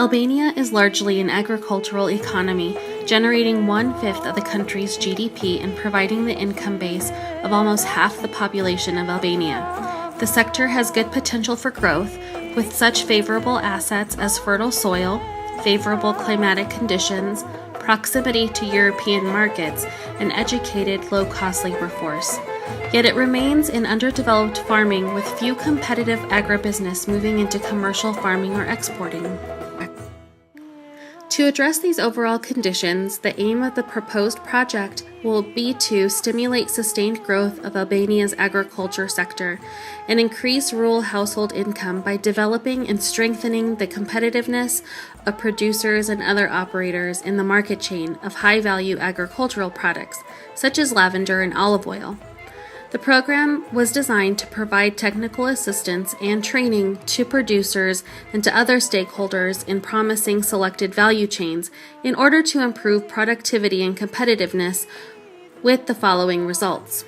Albania is largely an agricultural economy, generating 1/5 of the country's GDP and providing the income base of almost half the population of Albania. The sector has good potential for growth, with such favorable assets as fertile soil, favorable climatic conditions, proximity to European markets, and educated, low-cost labor force. Yet it remains an underdeveloped farming with few competitive agribusiness moving into commercial farming or exporting. To address these overall conditions, the aim of the proposed project will be to stimulate sustained growth of Albania's agriculture sector and increase rural household income by developing and strengthening the competitiveness of producers and other operators in the market chain of high-value agricultural products, such as lavender and olive oil. The program was designed to provide technical assistance and training to producers and to other stakeholders in promising selected value chains in order to improve productivity and competitiveness with the following results.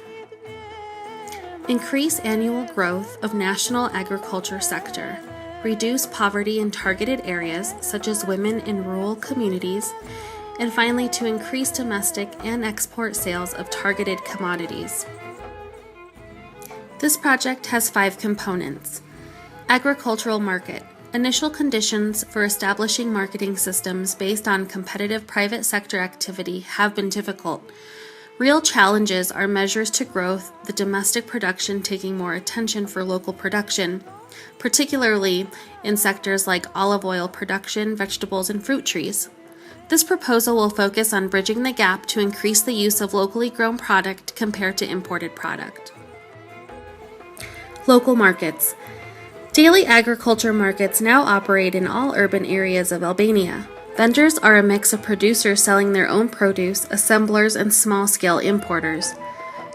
Increase annual growth of national agriculture sector. Reduce poverty in targeted areas such as women in rural communities. And finally, to increase domestic and export sales of targeted commodities. This project has 5 components. Agricultural market. Initial conditions for establishing marketing systems based on competitive private sector activity have been difficult. Real challenges are measures to growth, the domestic production taking more attention for local production, particularly in sectors like olive oil production, vegetables, and fruit trees. This proposal will focus on bridging the gap to increase the use of locally grown product compared to imported product. Local markets. Daily agriculture markets now operate in all urban areas of Albania. Vendors are a mix of producers selling their own produce, assemblers, and small-scale importers.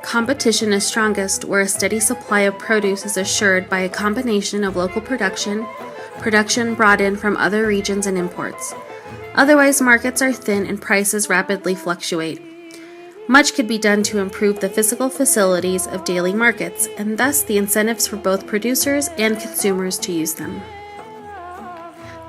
Competition is strongest where a steady supply of produce is assured by a combination of local production brought in from other regions, and imports. Otherwise, markets are thin and prices rapidly fluctuate. Much could be done to improve the physical facilities of daily markets, and thus the incentives for both producers and consumers to use them.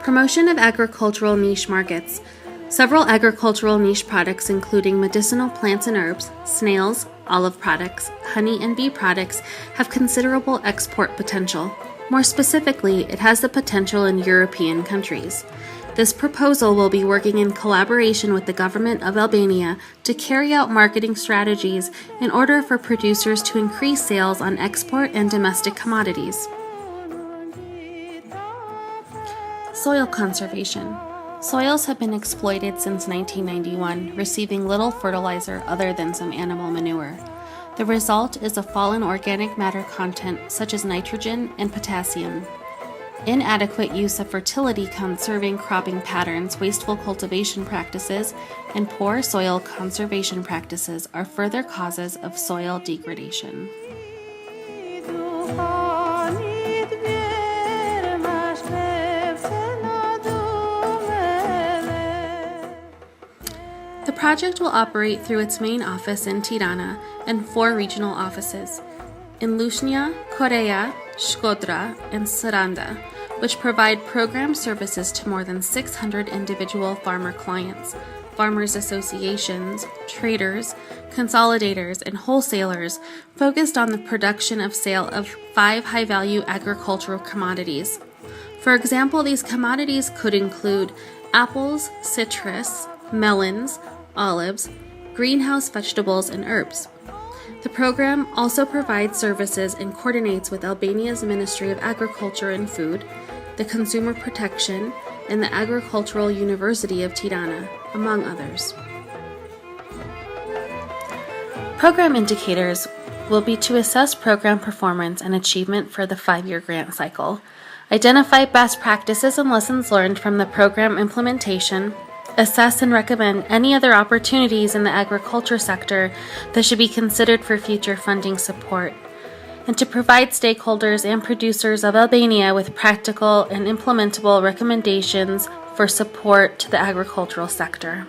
Promotion of agricultural niche markets. Several agricultural niche products, including medicinal plants and herbs, snails, olive products, honey, and bee products, have considerable export potential. More specifically, it has the potential in European countries. This proposal will be working in collaboration with the government of Albania to carry out marketing strategies in order for producers to increase sales on export and domestic commodities. Soil conservation. Soils have been exploited since 1991, receiving little fertilizer other than some animal manure. The result is a fall in organic matter content such as nitrogen and potassium. Inadequate use of fertility conserving cropping patterns, wasteful cultivation practices, and poor soil conservation practices are further causes of soil degradation. The project will operate through its main office in Tirana and 4 regional offices in Lushnja, Korea, Shkodra, and Saranda, which provide program services to more than 600 individual farmer clients, farmers associations, traders, consolidators, and wholesalers focused on the production of sale of 5 high-value agricultural commodities. For example, these commodities could include apples, citrus, melons, olives, greenhouse vegetables, and herbs. The program also provides services and coordinates with Albania's Ministry of Agriculture and Food, the Consumer Protection, and the Agricultural University of Tirana, among others. Program indicators will be to assess program performance and achievement for the 5-year grant cycle, identify best practices and lessons learned from the program implementation, assess and recommend any other opportunities in the agriculture sector that should be considered for future funding support, and to provide stakeholders and producers of Albania with practical and implementable recommendations for support to the agricultural sector.